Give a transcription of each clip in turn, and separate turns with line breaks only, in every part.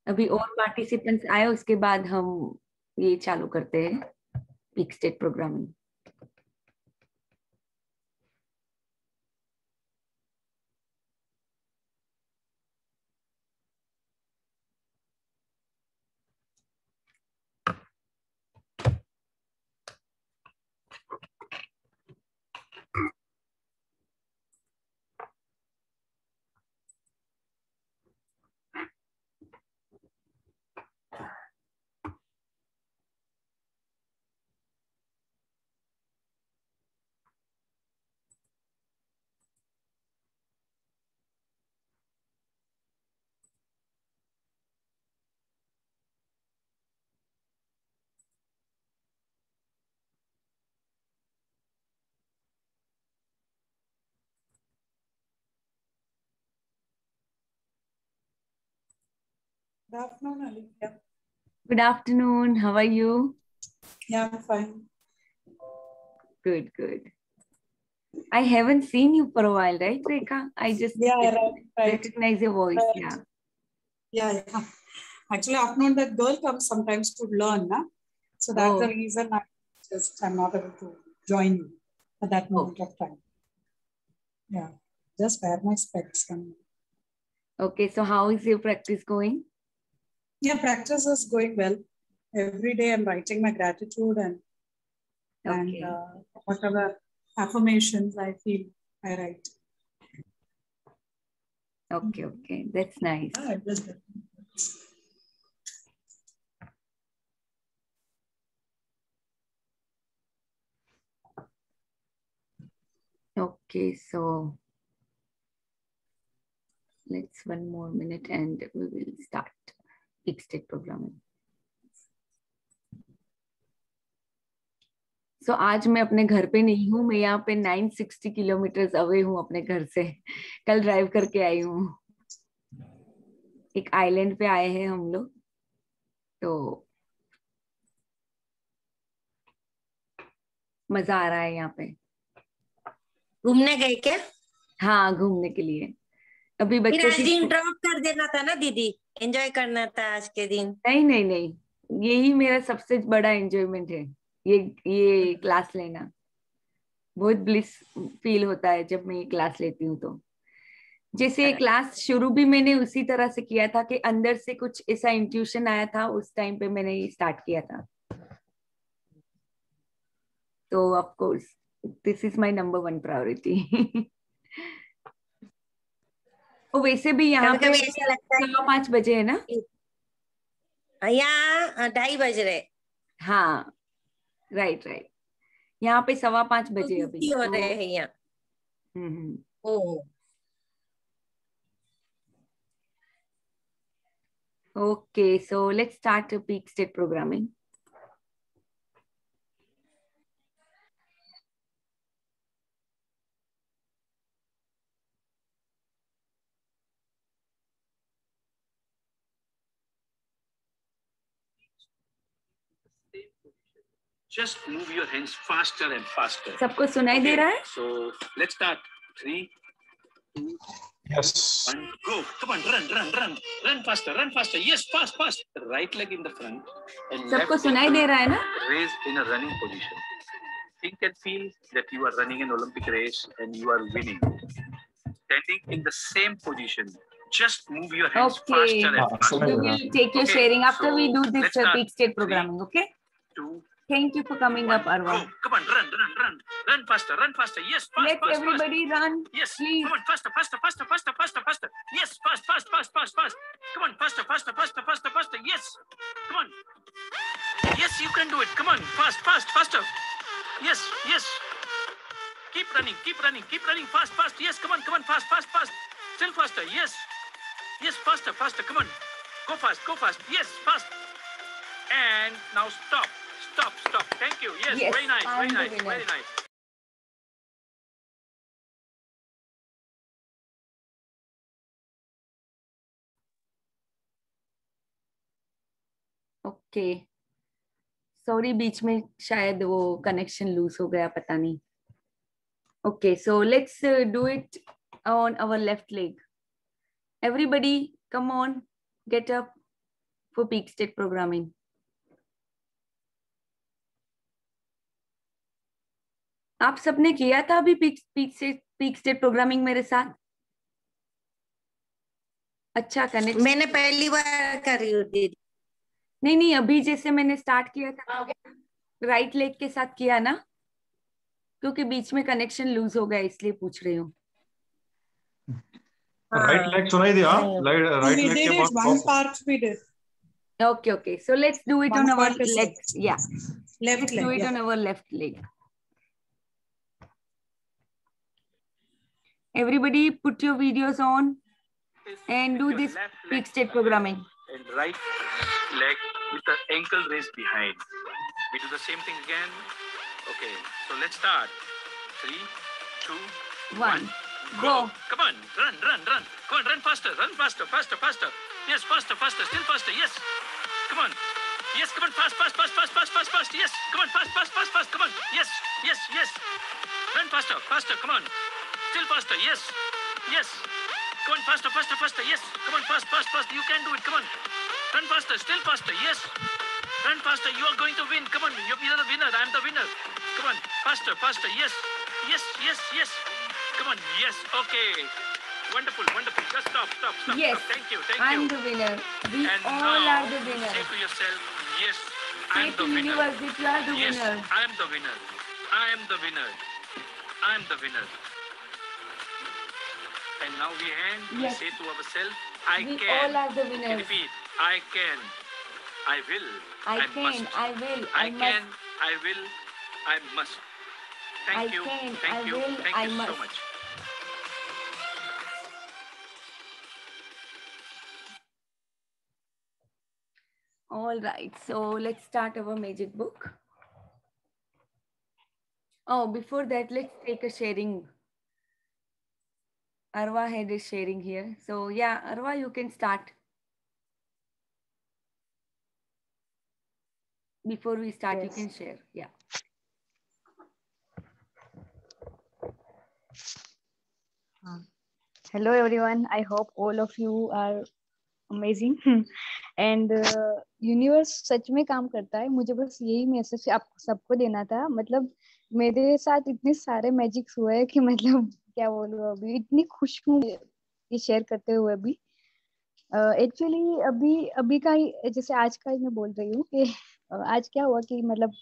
अभी और पार्टिसिपेंट्स आए, उसके बाद हम ये चालू करते हैं peak state programming.
Good afternoon, Alivia.
Good afternoon. How are you?
Yeah, I'm fine.
Good, good. I haven't seen you for a while, right, Rekha? I just
right.
recognize your voice.
Right. Yeah. Actually, afternoon that girl comes sometimes to learn, na? So that's the reason I'm not able to join you at that moment of time. Yeah, just wear my specs.
Okay, so how is your practice going?
Yeah, practice is going well. Every day I'm writing my gratitude and whatever affirmations I feel, I write.
Okay, that's nice. Okay, so let's 1 more minute and we will start peak state programming. So आज मैं अपने घर पे नहीं हूँ, मैं यहाँ पे 960 किलोमीटर अवे हूँ अपने घर से। कल ड्राइव करके आई हूँ। एक आइलैंड पे आए हैं हम लोग, तो मजा आ रहा है यहाँ पे।
घूमने गए क्या?
हाँ, घूमने के लिए। अभी बच्चों की
ड्रॉप कर देना था ना दीदी, एंजॉय करना था आज के दिन।
नहीं, यही मेरा सबसे बड़ा एंजॉयमेंट है, ये क्लास लेना। बहुत ब्लिस फील होता है जब मैं ये क्लास लेती हूँ। तो जैसे क्लास शुरू भी मैंने उसी तरह से किया था कि अंदर से कुछ ऐसा इंट्यूशन आया था, उस टाइम पे मैंने ये स्टार्ट किया था। तो of course this is my number 1 priority. और वैसे भी यहाँ पे
ऐसा लगता है
5 बजे है ना?
यहाँ 2:30 बज रहे।
हाँ, राइट। यहाँ पे 5:15 बजे अभी
हो रहे हैं यहाँ।
Okay, so let's start a peak state programming.
Just move your hands faster and faster.
सबको सुनाई दे रहा है?
So let's start. 3, 2,
yes.
1, go. Come on, run faster. Yes, fast. Right leg in the front and
सबको सुनाई दे रहा है ना?
Raise in a running position. Think and feel that you are running an Olympic race and you are winning. Standing in the same position. Just move your hands faster and faster.
We will take your sharing after we do this peak state programming.
3,
Okay?
2,
Thank you for coming up, Arwa.
Go. Come on, run faster. Yes, fast.
Let everybody run.
Yes,
please.
Come on, faster. Yes, fast. Come on, faster. Yes, come on. Yes, you can do it. Come on, faster. Yes. Keep running. Fast. Yes, come on, fast. Still faster. Yes, faster. Come on, go fast. Yes, fast. And now stop. Thank you. Yes, very nice.
Okay. Sorry, बीच में शायद वो connection loose हो गया, पता नहीं। Okay, so let's do it on our left leg. Everybody, come on, get up. for peak state programming? आप सबने किया था अभी पीक स्टेट प्रोग्रामिंग मेरे साथ? अच्छा कनेक्ट।
मैंने पहली बार कर रही हूँ दीदी।
नहीं, अभी जैसे मैंने स्टार्ट किया था राइट लेग के साथ किया ना, क्योंकि बीच में कनेक्शन लूज हो गया इसलिए पूछ रही हूँ।
राइट लेग सुनाई दिया? राइट
We
लेग
did
के
it.
बाद
One part we did.
Okay. So let's do it
One
on our
part is
left. Yeah.
Left
Let's do
leg.
it
Yeah.
on our left leg. Everybody put your videos on and do this peak state programming.
And right leg with the ankle raised behind. We do the same thing again. Okay, so let's start. 3, 2, 1.
Go.
Come on, run. Come on, run faster, faster. Yes, faster, still faster. Yes. Come on. Yes, come on, fast. Yes, come on, fast. Come on. Yes. Run faster. Come on. Still faster. Yes. Come on, faster. Yes. Come on, fast. You can do it. Come on. Run faster, still faster. Yes. Run faster. You are going to win. Come on. You're the winner. I'm the winner. Come on, faster. Yes. Come on. Yes. Okay. Wonderful. Just stop.
Yes.
Thank you.
I'm the winner. We
And
all
now,
are the winners.
say to yourself, yes,
Say
I'm
to
the winner.
universe that you are the
Yes,
winner.
I'm the winner. And now we
Yes.
say to ourselves, I
We
can.
all are the
We
winners.
repeat, I can. I will.
I
must.
can, I will,
I
I
can.
must.
I will. I must. Thank
I
you.
can,
Thank
I
you.
will,
Thank
I
you so
must.
much.
All right, so let's start our magic book. Oh, before that, let's take a sharing. Arwa head is sharing here. So yeah, Arwa, you can start. Before we start,
Yes.
you can share. Yeah.
Hello everyone. I hope all of you are amazing. And universe सच में काम करता है. मुझे बस यही message आप सबको देना था. मतलब मेरे साथ इतने सारे मैजिक्स हुए हैं कि मतलब क्या बोलूं, अभी इतनी खुश हूँ ये शेयर करते हुए. अभी एक्चुअली अभी का ही, जैसे आज का ही मैं बोल रही हूँ कि आज क्या हुआ कि मतलब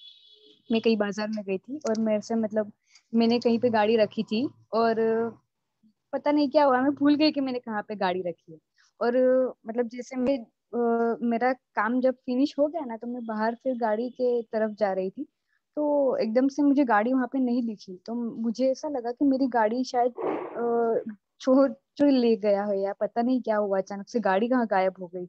मैं कहीं बाजार में गई थी और मेरे से मतलब मैंने कहीं पे गाड़ी रखी थी और पता नहीं क्या हुआ, मैं भूल गई कि मैंने कहाँ पे गाड़ी रखी है. और मतलब जैसे मेरा काम जब फिनिश हो गया ना, तो मैं बाहर फिर गाड़ी के तरफ जा रही थी, तो एकदम से मुझे गाड़ी वहां पे नहीं दिखी. तो मुझे ऐसा लगा कि मेरी गाड़ी शायद चोर ले गया है या पता नहीं क्या हुआ, अचानक से गाड़ी कहाँ गायब हो गई.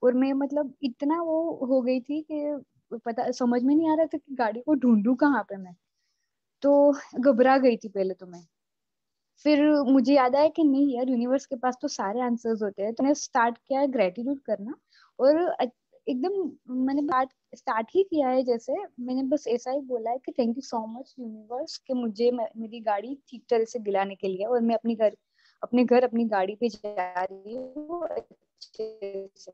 और मैं मतलब इतना वो हो गई थी कि पता समझ में नहीं आ रहा था कि गाड़ी को ढूंढूं कहाँ पे मैं. तो घबरा गई थी पहले तो मैं. फिर मुझे याद आया कि नहीं यार, यूनिवर्स के पास तो सारे आंसर्स होते हैं. तो मैंने स्टार्ट किया है ग्रेटिट्यूड करना. और एकदम मैंने बात स्टार्ट ही किया है, जैसे मैंने बस ऐसा ही बोला है कि thank you so much universe कि मुझे मेरी गाड़ी ठीक तरह से दिलाने के लिए, और मैं अपने घर अपनी गाड़ी पे जा रही हूँ अच्छे से.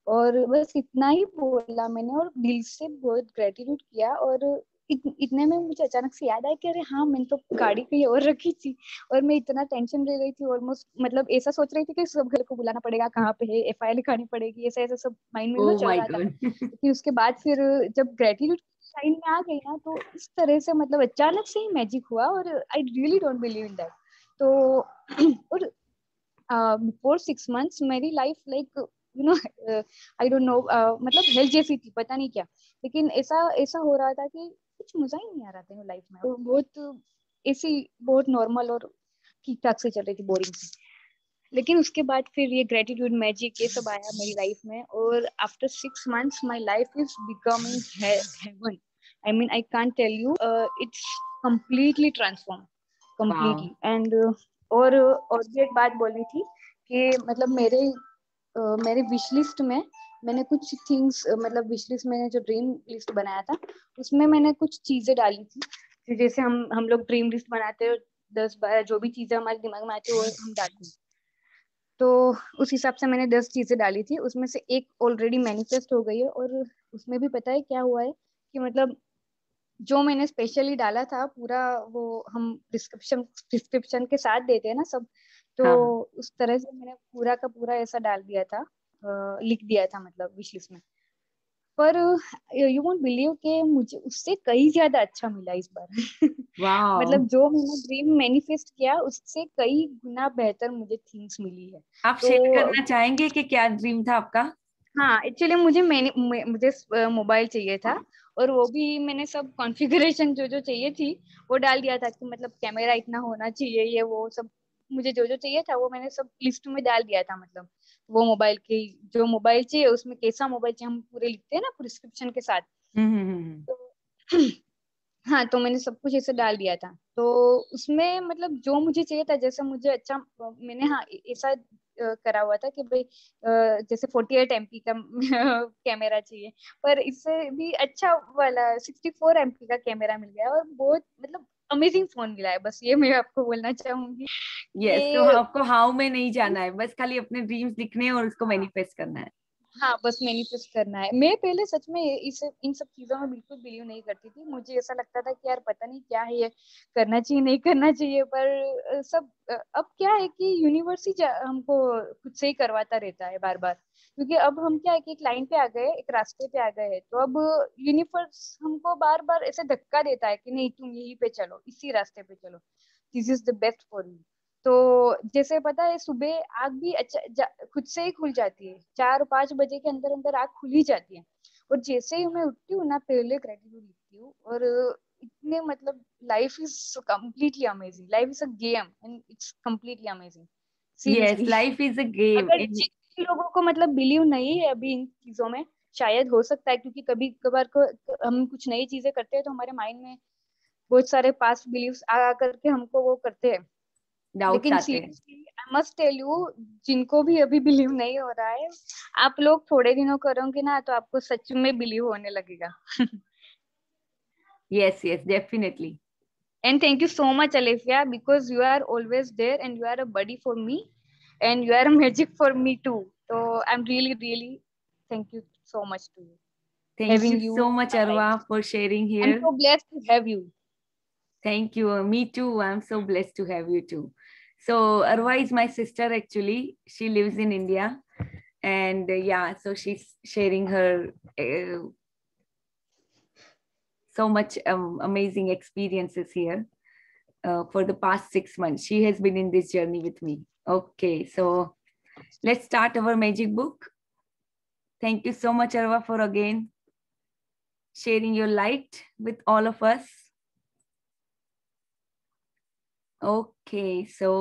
और बस इतना ही बोला मैंने और दिल से बहुत ग्रेटिट्यूड किया. और इतने में मुझे अचानक से याद आया कि अरे हाँ, मैंने तो गाड़ी कहीं और रखी थी. और मैं इतना टेंशन ले गई थी, ऑलमोस्ट मतलब ऐसा सोच रही थी कि सब घर को बुलाना पड़ेगा, कहाँ पे है, एफआईआर लिखानी पड़ेगी, ऐसा ऐसा सब माइंड में चल रहा था. लेकिन उसके बाद फिर जब ग्रेटिट्यूड साइन में आ गई ना, तो इस तरह से मतलब अचानक से ही मैजिक हुआ. और I really don't believe in that. तो और बिफोर 6 months मेरी life like I don't know, मतलब हेल जैसी थी, पता नहीं क्या. लेकिन ऐसा हो रहा था कि कुछ मजा ही नहीं आ रहा था लाइफ में. तो बहुत ऐसी बहुत नॉर्मल और ठीक ठाक से चल रही थी, बोरिंग सी. लेकिन उसके बाद फिर ये ग्रेटिट्यूड मैजिक ये सब आया मेरी लाइफ में. और after 6 months my life is becoming heaven. I mean I can't tell you, it's completely transform completely. And और भी एक बात बोलनी थी कि मतलब मेरे विश लिस्ट में मैंने कुछ थिंग्स, मतलब विश लिस्ट मैंने जो ड्रीम लिस्ट बनाया था उसमें मैंने कुछ चीजें डाली थी. जैसे हम लोग ड्रीम लिस्ट बनाते हैं 10-12 जो भी चीजें हमारे दिमाग में आती है वो हम डालते हैं. तो उस हिसाब से मैंने 10 चीजें डाली थी, उसमें से एक ऑलरेडी मैनिफेस्ट हो गई है। और उसमें भी पता है क्या हुआ है कि मतलब जो मैंने स्पेशली डाला था पूरा, वो हम प्रिस्क्रिप्शन के साथ देते हैं ना सब, तो
हाँ
उस तरह से मैंने पूरा का पूरा ऐसा डाल दिया था, लिख दिया था मतलब विश लिस्ट में। पर यू वोंट बिलीव कि मुझे उससे कई ज्यादा अच्छा मिला इस बार।
वाह।
मतलब जो मैंने ड्रीम मैनिफेस्ट किया उससे कई गुना बेहतर मुझे थिंग्स मिली है।
आप शेयर
तो
करना चाहेंगे कि क्या ड्रीम था आपका?
हाँ, एक्चुअली मुझे मोबाइल चाहिए था, और वो भी मैंने सब कॉन्फ़िगरेशन जो जो चाहिए थी वो डाल दिया था कि मतलब कैमरा इतना होना चाहिए, ये वो सब मुझे जो जो चाहिए था वो मैंने सब लिस्ट में डाल दिया था। मतलब वो मोबाइल की जो मोबाइल चाहिए उसमें कैसा मोबाइल चाहिए हम पूरे लिखते हैं ना प्रिस्क्रिप्शन के साथ।
हम्म।
तो हाँ, तो मैंने सब कुछ ऐसे डाल दिया था। तो उसमें मतलब जो मुझे चाहिए था, जैसे मुझे अच्छा मैंने हाँ ऐसा करा हुआ था कि भाई जैसे 48 MP का कैमरा चाहिए, पर इससे भी अच्छा वाला 64 MP का कैमरा मिल गया, और बहुत मतलब अमेजिंग फोन मिला है। बस ये मैं आपको बोलना चाहूंगी
यस, तो
कि
आपको हाउ में नहीं जाना है, बस खाली अपने ड्रीम्स लिखने हैं और उसको
हाँ,
मैनिफेस्ट करना है।
हाँ, बस मैनिफेस्ट करना है। मैं पहले सच में इस इन सब चीजों में बिल्कुल बिलीव नहीं करती थी। मुझे ऐसा लगता था कि यार पता नहीं क्या है ये, करना चाहिए नहीं करना चाहिए। पर अब क्या है कि यूनिवर्स ही हमको खुद से ही करवाता रहता है बार बार। क्योंकि अब हम क्या है कि एक लाइन पे आ गए, एक रास्ते पे आ गए हैं, तो अब यूनिवर्स हमको बार बार ऐसे धक्का देता है कि नहीं तुम यहीं पे चलो, इसी रास्ते पे चलो, this is the best for you. तो जैसे पता है सुबह आँख भी खुद से ही खुल जाती है, 4-5 बजे के अंदर अंदर आँख खुल ही जाती है। और जैसे ही मैं उठती हूँ ना, पहले ग्रेटिट्यूड लिखती हूँ, और इतने मतलब life is completely amazing, life is a game and it's completely amazing,
yes,
seriously.
Life is a game.
अगर जिन लोगों को मतलब बिलीव नहीं है अभी इन चीजों में, शायद हो सकता है क्योंकि कभी कभार को हम कुछ नई चीजें करते हैं तो हमारे माइंड में बहुत सारे पास्ट बिलीव्स आ करके हमको वो करते हैं।
डाउट्स
लेकिन
आते हैं।
Seriously I must tell you, जिनको भी अभी बिलीव नहीं हो रहा है, आप लोग थोड़े दिनों करोगे ना तो आपको सच में बिलीव होने लगेगा।
Yes yes, definitely.
And thank you so much, Alefia, because you are always there and you are a buddy for me and you are a magic for me too. So I'm really, really thank you so much to you,
thank you
having you
so
in
much
my life.
अरवा for sharing
I'm
here.
so blessed to have you.
Thank you. Me too. I'm so blessed to have you too. So Arwa is my sister actually. She lives in India, and yeah, so she's sharing her so much amazing experiences here for the past 6 months. She has been in this journey with me. Okay, so let's start our magic book. Thank you so much, Arwa, for again sharing your light with all of us. Okay, so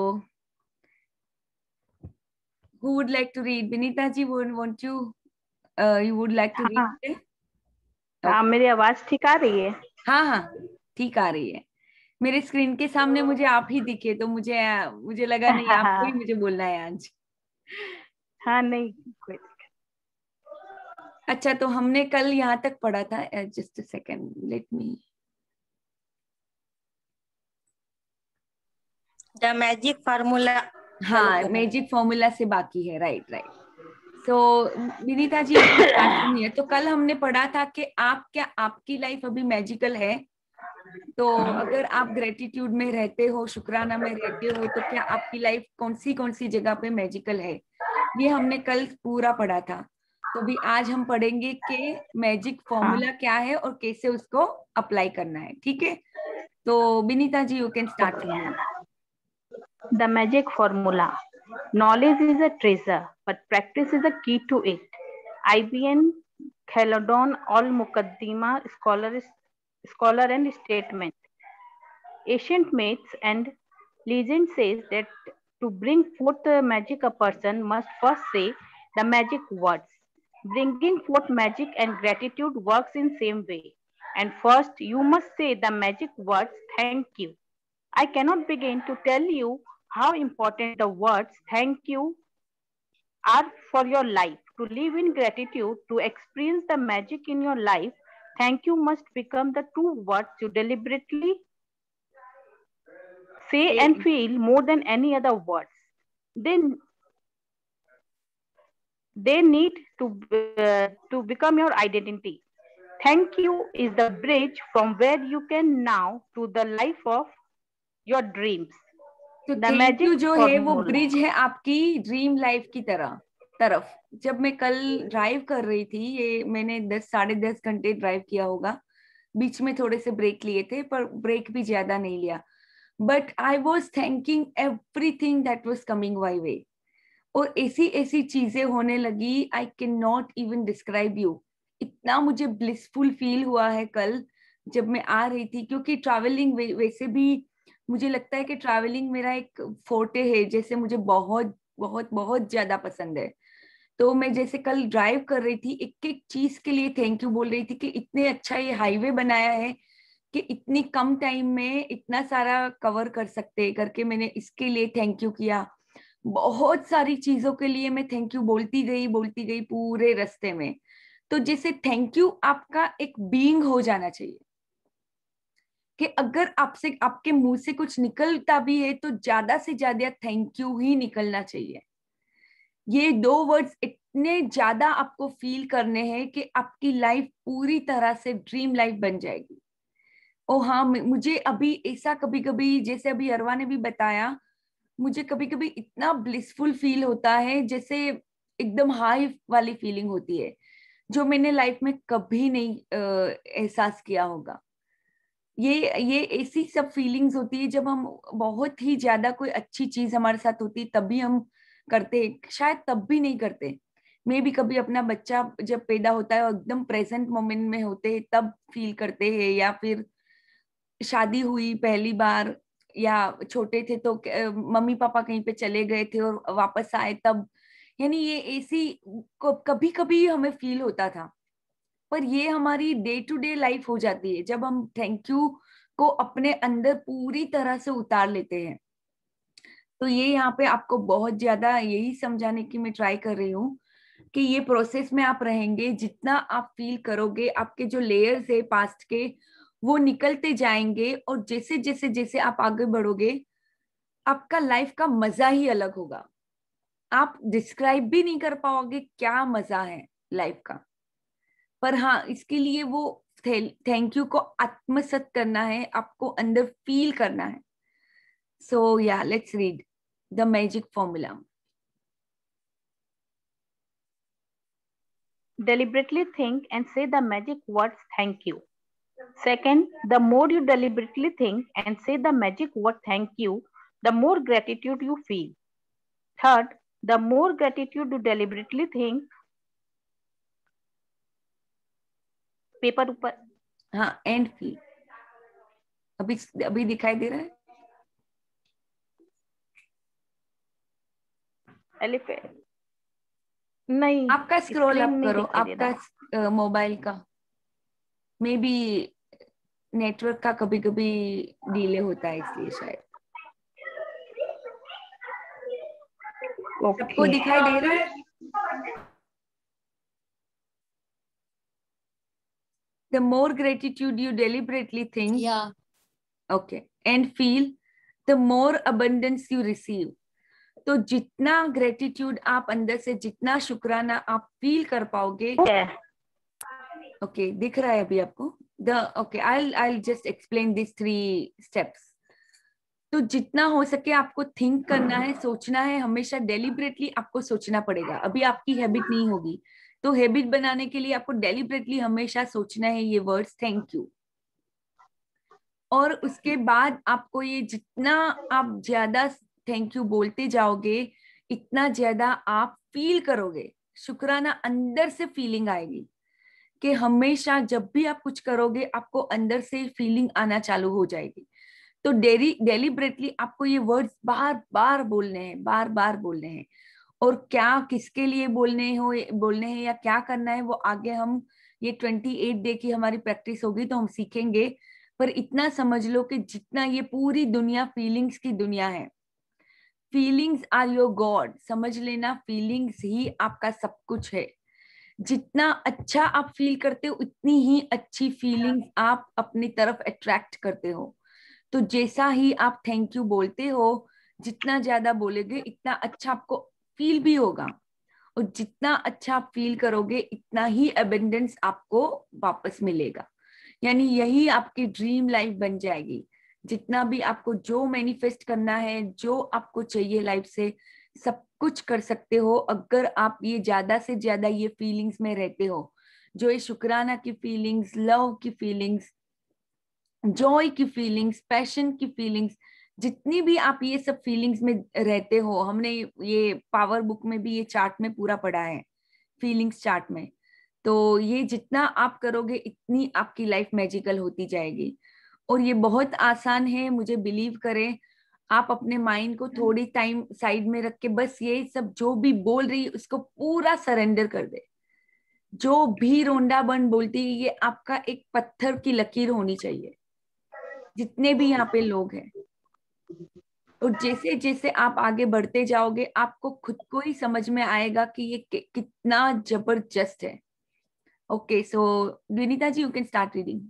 who would like to read? Vinita ji, want you? You would like to read
हाँ
today?
हाँ,
Okay.
मेरी आवाज ठीक आ रही है?
हाँ हाँ, ठीक आ रही है। मेरे स्क्रीन के सामने मुझे आप ही दिखे तो मुझे मुझे लगा नहीं आपको ही
हाँ
मुझे बोलना है आज।
हाँ, नहीं कोई।
अच्छा, तो हमने कल यहाँ तक पढ़ा था, just a second, let me.
The magic formula चालू
हाँ,
करना है।
मैजिक फॉर्मूला से बाकी है, right right. So Vinita ji, you can start from here. तो कल हमने पढ़ा था कि आप क्या, आपकी लाइफ अभी मैजिकल है? तो अगर आप ग्रेटिट्यूड में रहते हो, शुक्राना में रहते हो, तो क्या आपकी लाइफ कौन सी जगह पे मैजिकल है? ये हमने कल पूरा पढ़ा था। तो भी आज हम पढ़ेंगे कि मैजिक फॉर्मूला
हाँ,
क्या है और कैसे उसको अप्लाई करना है, ठीक है? तो Vinita ji, you can start from here.
The magic formula. Knowledge is a treasure, but practice is the key to it. IBN Khaladon Al Muqaddima, scholar and statement. Ancient myths and legend says that to bring forth the magic, a person must first say the magic words. Bringing forth magic and gratitude works in same way. And first, you must say the magic words, thank you. I cannot begin to tell you how important the words thank you are for your life. To live in gratitude, to experience the magic in your life, thank you must become the two words you deliberately say and feel more than any other words. Then they need to become your identity. Thank you is the bridge from where you can now to the life of your dreams.
तो
The
thank you
magic
जो है वो
formula.
Bridge है आपकी dream life की तरफ। जब मैं कल ड्राइव कर रही थी, ये मैंने 10 साढ़े 10 घंटे ड्राइव किया होगा, बीच में थोड़े से ब्रेक लिए थे पर ब्रेक भी ज्यादा नहीं लिया, but I was thanking everything that was coming my way. और ऐसी ऐसी चीजें होने लगी, I can not even describe you. इतना मुझे ब्लिसफुल फील हुआ है कल जब मैं आ रही थी, क्योंकि ट्रैवलिंग वैसे भी मुझे लगता है कि ट्रैवलिंग मेरा एक फोर्टे है, जैसे मुझे बहुत बहुत बहुत ज्यादा पसंद है। तो मैं जैसे कल ड्राइव कर रही थी, एक एक चीज के लिए थैंक यू बोल रही थी कि इतने अच्छा ये हाईवे बनाया है कि इतनी कम टाइम में इतना सारा कवर कर सकते हैं करके, मैंने इसके लिए थैंक यू किया। बहुत सारी चीजों के लिए मैं थैंक यू बोलती गई पूरे रास्ते में। तो जैसे थैंक यू आपका एक बीइंग हो जाना चाहिए, कि अगर आपसे आपके मुंह से कुछ निकलता भी है तो ज्यादा से ज्यादा थैंक यू ही निकलना चाहिए। ये 2 वर्ड्स इतने ज्यादा आपको फील करने हैं कि आपकी लाइफ पूरी तरह से ड्रीम लाइफ बन जाएगी। ओ हाँ, मुझे अभी ऐसा कभी कभी, जैसे अभी अरवा ने भी बताया, मुझे कभी कभी इतना ब्लिसफुल फील होता है, जैसे एकदम हाई वाली फीलिंग होती है जो मैंने लाइफ में कभी नहीं एहसास किया होगा। ये ऐसी सब फीलिंग्स होती है जब हम बहुत ही ज्यादा कोई अच्छी चीज हमारे साथ होती है तभी हम करते हैं, शायद तब भी नहीं करते। मैं भी कभी अपना बच्चा जब पैदा होता है और एकदम प्रेजेंट मोमेंट में होते हैं तब फील करते हैं, या फिर शादी हुई पहली बार, या छोटे थे तो मम्मी पापा कहीं पे चले गए थे और वापस आए तब, यानी ये ऐसी कभी कभी हमें फील होता था। पर ये हमारी डे टू डे लाइफ हो जाती है जब हम थैंक यू को अपने अंदर पूरी तरह से उतार लेते हैं। तो ये यहाँ पे आपको बहुत ज्यादा यही समझाने की मैं ट्राई कर रही हूँ कि ये प्रोसेस में आप रहेंगे, जितना आप फील करोगे आपके जो लेयर्स है पास्ट के वो निकलते जाएंगे, और जैसे जैसे जैसे आप आगे बढ़ोगे आपका लाइफ का मजा ही अलग होगा। आप डिस्क्राइब भी नहीं कर पाओगे क्या मजा है लाइफ का। पर हाँ, इसके लिए वो थैंक यू को आत्मसात करना है, आपको अंदर फील करना है। सो या let's read the magic formula.
Deliberately think and say the magic words thank you. Second, the more you deliberately think and say the magic word thank you, the more gratitude you feel. Third, the more gratitude you deliberately think, paper ऊपर,
हाँ, and feel. अभी अभी दिखाई दे रहा है
elephant नहीं,
आपका scroll up
नहीं
करो,
दिखाई दे रहा।
आपका मोबाइल का मे बी नेटवर्क का कभी कभी डिले होता है इसलिए शायद। सबको दिखाई दे रहा है? The more gratitude you deliberately think,
Yeah.
okay, and feel, the more abundance you receive. तो जितना ग्रेटिट्यूड आप अंदर से, जितना शुक्राना आप फील कर पाओगे, ओके दिख रहा है अभी आपको? Okay, I'll just explain these 3 steps. तो जितना हो सके आपको थिंक करना है, सोचना है, हमेशा डेलिबरेटली आपको सोचना पड़ेगा। अभी आपकी हैबिट नहीं होगी, तो हैबिट बनाने के लिए आपको डेलिबरेटली हमेशा सोचना है ये वर्ड्स थैंक यू। और उसके बाद आपको ये जितना आप ज्यादा थैंक यू बोलते जाओगे इतना ज्यादा आप फील करोगे, शुक्राना अंदर से फीलिंग आएगी कि हमेशा जब भी आप कुछ करोगे आपको अंदर से फीलिंग आना चालू हो जाएगी। तो डेलिबरेटली आपको ये वर्ड्स बार बार बोलने हैं। और क्या किसके लिए बोलने हैं या क्या करना है वो आगे हम, ये 28 डे की हमारी प्रैक्टिस होगी तो हम सीखेंगे। पर इतना समझ लो कि जितना ये पूरी दुनिया फीलिंग्स की दुनिया है, फीलिंग्स आर योर गॉड, समझ लेना फीलिंग्स ही आपका सब कुछ है। जितना अच्छा आप फील करते हो उतनी ही अच्छी फीलिंग्स आप अपनी तरफ अट्रैक्ट करते हो। तो जैसा ही आप थैंक यू बोलते हो, जितना ज्यादा बोलेगे इतना अच्छा आपको फील भी होगा। और जितना अच्छा आप फील करोगे इतना ही अबेंडेंस आपको वापस मिलेगा। यानी यही आपकी ड्रीम लाइफ बन जाएगी। जितना भी आपको जो मैनिफेस्ट करना है, जो आपको चाहिए लाइफ से, सब कुछ कर सकते हो अगर आप ये ज्यादा से ज्यादा ये फीलिंग्स में रहते हो। जो ये शुक्राना की फीलिंग्स, लव की फीलिंग्स, जॉय की फीलिंग्स, पैशन की फीलिंग्स, जितनी भी आप ये सब फीलिंग्स में रहते हो, हमने ये पावर बुक में भी ये चार्ट में पूरा पढ़ा है, फीलिंग्स चार्ट में। तो ये जितना आप करोगे इतनी आपकी लाइफ मैजिकल होती जाएगी। और ये बहुत आसान है, मुझे बिलीव करें। आप अपने माइंड को थोड़ी टाइम साइड में रख के बस ये सब जो भी बोल रही है उसको पूरा सरेंडर कर दे। जो भी रोंडा बन बोलती है ये आपका एक पत्थर की लकीर होनी चाहिए, जितने भी यहाँ पे लोग हैं। और जैसे जैसे आप आगे बढ़ते जाओगे आपको खुद को ही समझ में आएगा कि ये कितना जबरदस्त है। Okay, so Vinita ji, you can start reading.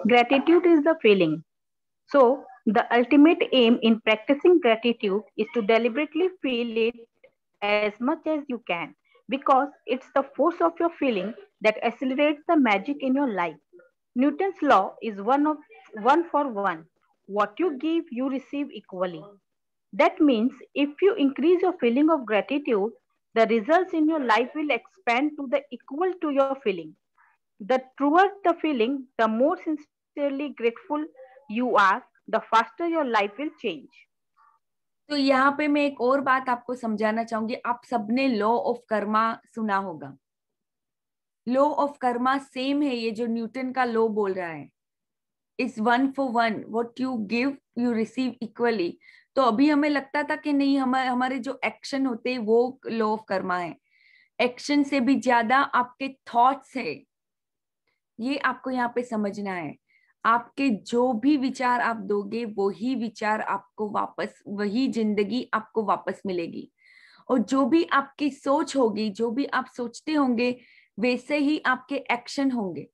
Gratitude is the feeling. So, the ultimate aim in practicing gratitude is to deliberately feel it as much as you can, because it's the force of your feeling that accelerates the magic in your life. Newton's law is one for one. What you give, you receive equally. That means if you increase your feeling of gratitude, the results in your life will expand to the equal to your feeling. The truer the feeling, the more sincerely grateful you are, the faster your life will change.
तो यहाँ पे मैं एक और बात आपको समझाना चाहूंगी। आप सबने लॉ ऑफ कर्मा सुना होगा। लॉ ऑफ कर्मा सेम है, ये जो न्यूटन का लॉ बोल रहा है, is one for one, what you give you receive equally. तो अभी हमें लगता था कि नहीं, हमारे जो एक्शन होते हैं वो लॉ ऑफ कर्मा है। एक्शन से भी ज्यादा आपके थॉट्स है, ये आपको यहाँ पे समझना है। आपके जो भी विचार आप दोगे वही विचार आपको वापस, वही जिंदगी आपको वापस मिलेगी। और जो भी आपकी सोच होगी, जो भी आप सोचते होंगे, वैसे ही आपके एक्शन होंगे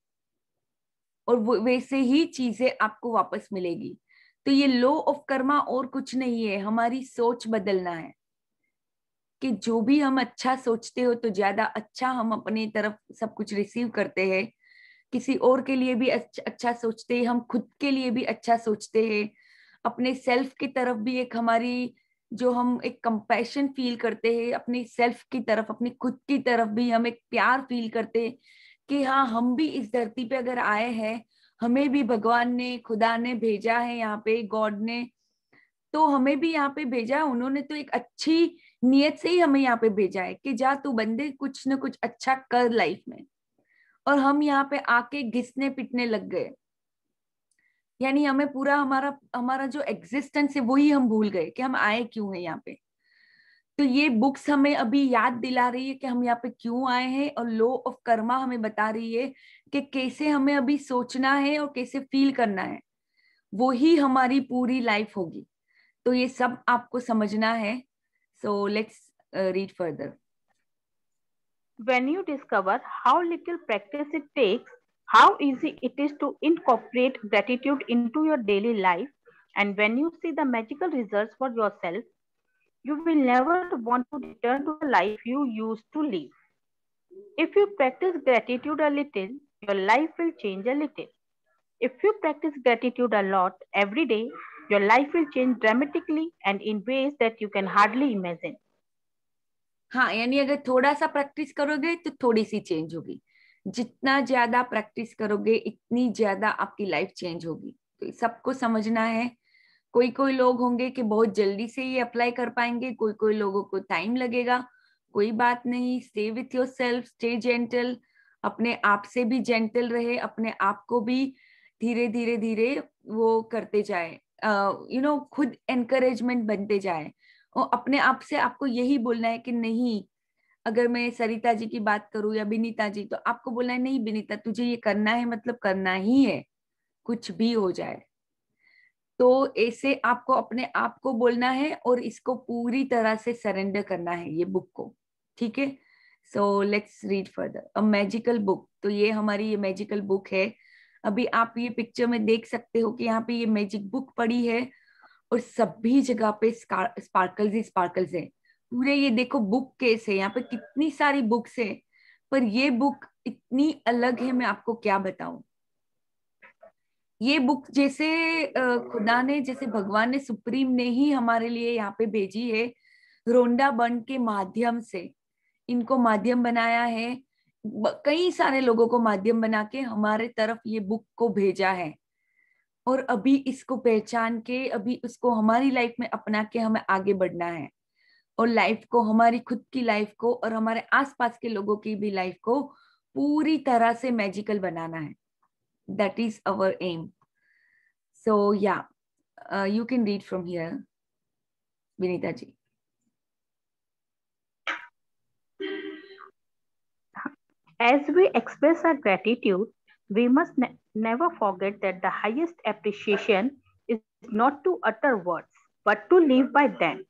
और वैसे ही चीजें आपको वापस मिलेगी। तो ये लॉ ऑफ कर्मा और कुछ नहीं है, हमारी सोच बदलना है कि जो भी हम अच्छा सोचते हो तो ज्यादा अच्छा हम अपनी तरफ सब कुछ रिसीव करते हैं। किसी और के लिए भी अच्छा सोचते हैं, हम खुद के लिए भी अच्छा सोचते हैं। अपने सेल्फ की तरफ भी एक हमारी जो हम एक कंपैशन फील करते हैं अपनी सेल्फ की तरफ, अपनी खुद की तरफ भी हम एक प्यार फील करते हैं कि हाँ, हम भी इस धरती पे अगर आए हैं, हमें भी भगवान ने, खुदा ने भेजा है यहाँ पे, गॉड ने तो हमें भी यहाँ पे भेजा है। उन्होंने तो एक अच्छी नियत से ही हमें यहाँ पे भेजा है कि जा तू बंदे कुछ न कुछ अच्छा कर लाइफ में। और हम यहाँ पे आके घिसने पिटने लग गए, यानी हमें पूरा हमारा हमारा जो एग्जिस्टेंस है वही हम भूल गए कि हम आए क्यों हैं यहाँ पे। तो ये बुक्स हमें अभी याद दिला रही है कि हम यहाँ पे क्यों आए हैं, और लॉ ऑफ कर्मा हमें बता रही है कि कैसे हमें अभी सोचना है और कैसे फील करना है, वो ही हमारी पूरी लाइफ होगी। तो ये सब आपको समझना है। So let's read further.
When you discover how little practice it takes, how easy it is to incorporate gratitude into your daily life, and when you see the magical results for yourself, you will never want to return to the life you used to live. If you practice gratitude a little, your life will change a little. If you practice gratitude a lot every day, your life will change dramatically and in ways that you can hardly imagine.
हाँ, यानी अगर थोड़ा सा practice करोगे तो थोड़ी सी change होगी, जितना ज्यादा प्रैक्टिस करोगे इतनी ज्यादा आपकी लाइफ चेंज होगी। तो सबको समझना है। कोई कोई लोग होंगे कि बहुत जल्दी से ये अप्लाई कर पाएंगे, कोई कोई लोगों को टाइम लगेगा। कोई बात नहीं, stay with your self, stay gentle, अपने आप से भी जेंटल रहे, अपने आप को भी धीरे धीरे धीरे वो करते जाए, खुद एनकरेजमेंट बनते जाए। और अपने आप से आपको यही बोलना है कि नहीं, अगर मैं सरिता जी की बात करूं या बिनीता जी, तो आपको बोलना है नहीं बिनीता, तुझे ये करना है, मतलब करना ही है, कुछ भी हो जाए। तो ऐसे आपको अपने आप को बोलना है और इसको पूरी तरह से सरेंडर करना है ये बुक को। ठीक है, so let's read further. A magical book, तो ये हमारी ये मैजिकल बुक है। अभी आप ये पिक्चर में देख सकते हो कि यहाँ पे ये मैजिक बुक पड़ी है और सभी जगह पे स्पार्कल्स ही स्पार्कल्स है। पूरे ये देखो बुक केस है, यहाँ पे कितनी सारी बुक्स है, पर ये बुक इतनी अलग है, मैं आपको क्या बताऊं। ये बुक जैसे खुदा ने, जैसे भगवान ने, सुप्रीम ने ही हमारे लिए यहाँ पे भेजी है, रोंडा बन के माध्यम से इनको माध्यम बनाया है, कई सारे लोगों को माध्यम बना के हमारे तरफ ये बुक को भेजा है। और अभी इसको पहचान के, अभी उसको हमारी लाइफ में अपना के हमें आगे बढ़ना है, और लाइफ को, हमारी खुद की लाइफ को और हमारे आसपास के लोगों की भी लाइफ को पूरी तरह से मैजिकल बनाना है। That is our aim. So yeah, you can read from here, Vinita ji.
As we express our gratitude, we must never forget that the highest appreciation is not to utter words, but to live by them.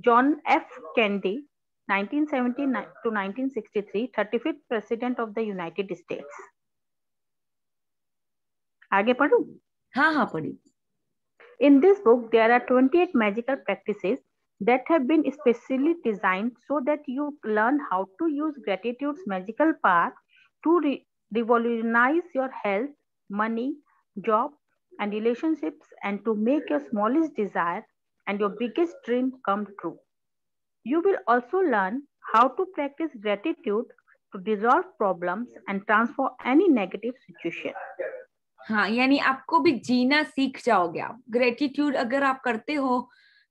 John F. Kennedy, 1979 to 1963, 35th President of the United States. आगे पढ़ूं?
हाँ हाँ पढ़ी।
In this book, there are 28 magical practices that have been specially designed so that you learn how to use gratitude's magical power to revolutionize your health, money, job, and relationships, and to make your smallest desire and your biggest dream come true. You will also learn how to practice gratitude to resolve problems and transform any negative situation.
हाँ, यानी आपको भी जीना सीख जाओगे आप। Gratitude अगर आप करते हो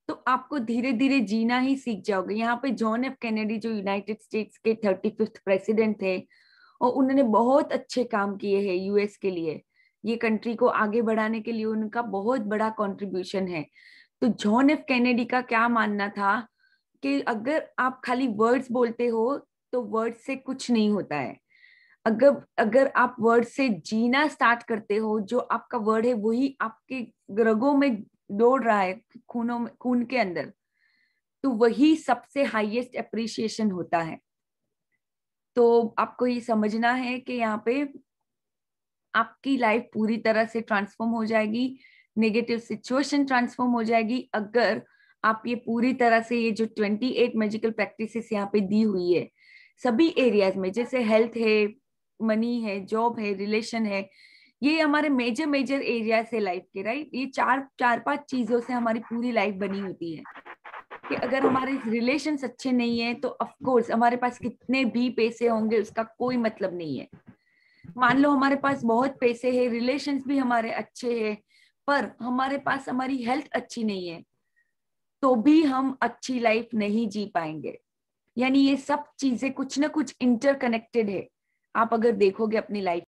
तो आपको धीरे धीरे जीना ही सीख जाओगे। यहाँ पे जॉन एफ कैनेडी जो यूनाइटेड स्टेट्स के 35th प्रेसिडेंट थे, और उन्होंने बहुत अच्छे काम किए हैं यूएस के लिए, ये कंट्री को आगे बढ़ाने के लिए उनका बहुत बड़ा कंट्रीब्यूशन है। तो जॉन एफ कैनेडी का क्या मानना था कि अगर आप खाली वर्ड्स बोलते हो तो वर्ड्स से कुछ नहीं होता है। अगर आप वर्ड से जीना स्टार्ट करते हो, जो आपका वर्ड है वही आपके रगों में दौड़ रहा है, खून के अंदर, तो वही सबसे हाईएस्ट एप्रिसिएशन होता है। तो आपको ये समझना है कि यहाँ पे आपकी लाइफ पूरी तरह से ट्रांसफॉर्म हो जाएगी, नेगेटिव सिचुएशन ट्रांसफॉर्म हो जाएगी अगर आप ये पूरी तरह से, ये जो 28 मैजिकल प्रैक्टिसेस यहाँ पे दी हुई है सभी एरियाज में, जैसे हेल्थ है, मनी है, जॉब है, रिलेशन है, ये हमारे मेजर एरियाज है लाइफ के, राइट। ये चार पांच चीजों से हमारी पूरी लाइफ बनी होती है। कि अगर हमारे रिलेशंस अच्छे नहीं है तो ऑफ कोर्स हमारे पास कितने भी पैसे होंगे उसका कोई मतलब नहीं है। मान लो हमारे पास बहुत पैसे है, रिलेशंस भी हमारे अच्छे हैं, पर हमारे पास हमारी हेल्थ अच्छी नहीं है तो भी हम अच्छी लाइफ नहीं जी पाएंगे। यानी ये सब चीजें कुछ ना कुछ इंटरकनेक्टेड है। आप अगर देखोगे अपनी लाइफ